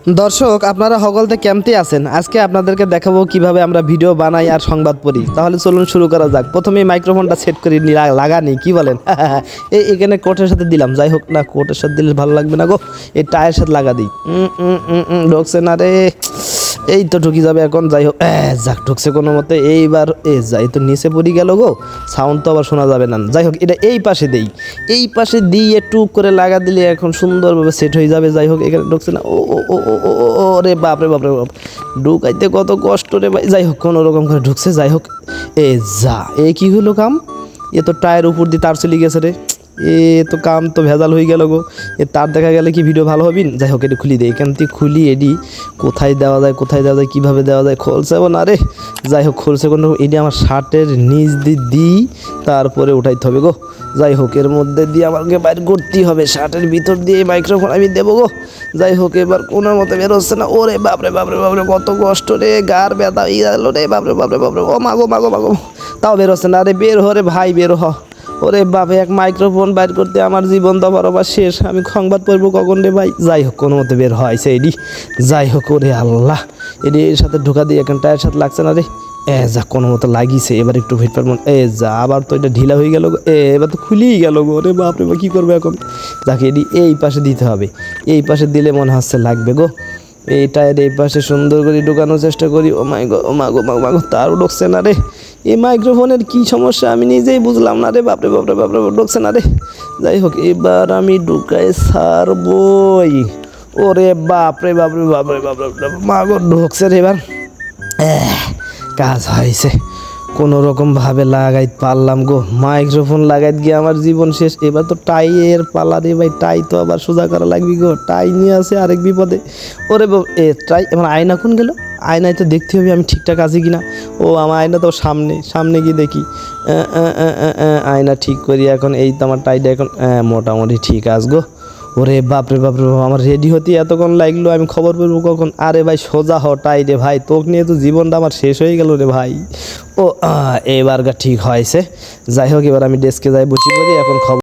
দর্শক আপনারা সকলতে কেমতে আছেন। আজকে আপনাদেরকে দেখাবো কিভাবে আমরা ভিডিও বানাই আর সংবাদ পড়ি। তাহলে চলুন শুরু করা যাক। প্রথমে মাইক্রোফোনটা সেট করে লাগানি কি বলেন এখানে কোটের সাথে দিলাম, যাই হোক না কোটের সাথে দিলে ভালো লাগবে না গো, এই টায়ের সাথে লাগা দিই। ঢুকছে না রে, এই তো ঢুকি যাবে এখন, যাই হোক যাক ঢুকছে কোনো মতে। এইবার যাই তো নিচে পড়ি গেল গো, সাউন্ড তো আবার শোনা যাবে না। যাই হোক এটা এই পাশে দেই, এই পাশে দিয়ে টুক করে লাগা দিলে এখন সুন্দরভাবে সেট হয়ে যাবে। যাই হোক এখানে ঢুকছে না, ও ও ও ও ও ও রে বাপরে বাপরে বাপ, ঢুকাইতে কত কষ্ট রে ভাই। যাই হোক কোনো রকম করে ঢুকছে। যাই হোক যা কি হলো কাম, এ তো টায়ের উপর দিয়ে তার চলে গেছে রে, এ তো কাম তো ভেজাল হয়ে গেল গো। তার দেখা গেলে কি ভিডিও ভালো হবি। যাই হোক এটি খুলি দেয়, এখান থেকে খুলি এডি কোথায় দেওয়া যায় কীভাবে দেওয়া যায়, খুলছে না রে। যাই হোক খুলছে কোনো, এটি আমার শার্টের নিচ দিয়ে দিই তারপরে উঠাইতে হবে গো। যাই হোক এর মধ্যে দিয়ে আমাকে বাইর করতেই হবে, শার্টের ভিতর দিয়ে মাইক্রোফোন আমি দেবো গো। যাই হোক এবার কোনো মতে বেরোচ্ছে না, ওরে বাপরে বাপরে বাপরে কত কষ্ট রে, গার ব্যথা ই গেল রে, বাপরে বাপরে বাপরে, ও মাগো মাগো মাগো, তাও বেরোচ্ছে না রে। বের হ রে ভাই, বের হ। ওরে বাপে এক মাইক্রোফোন বাইর করতে আমার জীবন তো বরাবর শেষ, আমি সংবাদ পড়বো কখন রে ভাই। যাই হোক কোনো মতে বের হয়েছে এডি। যাই হোক ওরে আল্লাহ, এডি এর সাথে ঢোকা দিয়ে এখন টায়ের সাথে লাগছে না রে। যা কোনো মতো লাগিয়েছে, এবার একটু ভেট পারবো। যা আবার তো এটা ঢিলা হয়ে গেল গো, এবার তো খুলেই গেল গো। রে বাপরে বা কী করবো এখন, যাকে এডি এই পাশে দিতে হবে, এই পাশে দিলে মনে হচ্ছে লাগবে গো। এই টায়ার এই পাশে সুন্দর করে ঢুকানোর চেষ্টা করি। ও মাই গো, ও মাগো মাগো, তারও ঢুকছে না রে। এই মাইক্রোফোনের কি সমস্যা আমি নিজেই বুঝলাম না রে, বাপরে বাপরে বাপরে ঢুকছে না রে। যাই হোক এবার আমি ঢুকাই ছাড়বই। ওরে বাপরে বাপরে বাপরে বাপরে মাগো ঢুকছে রে। এবার কাজ হয়েছে, কোনো রকমভাবে লাগাই পারলাম গো। মাইক্রোফোন লাগাই গিয়ে আমার জীবন শেষ। এবার তো টাইয়ের পালা রে ভাই, টাই তো আবার সোজা করা লাগবে গো। টাই নিয়ে আসে আরেক বিপদে। ওরে টাই এবার আয়না কোন গেল, আয়নায় তো দেখতে হবে আমি ঠিকঠাক আছি কি না। ও আমার আয়না তো সামনে, সামনে গিয়ে দেখি আয়না ঠিক করি এখন। এই তো আমার টাইটা এখন মোটামুটি ঠিক আস গো। ওরে বাপরে বাপরে, আমার রেডি হতে এতক্ষণ লাগলো, আমি খবর পেবো কখন। আরে ভাই সোজা হ টাই রে ভাই, তোকে নিয়ে তো জীবনটা আমার শেষ হয়ে গেল রে ভাই। ও এবারটা ঠিক হয়েছে। যাই হোক এবার আমি ডেস্কে যাই বসি পড়ি এখন খবর।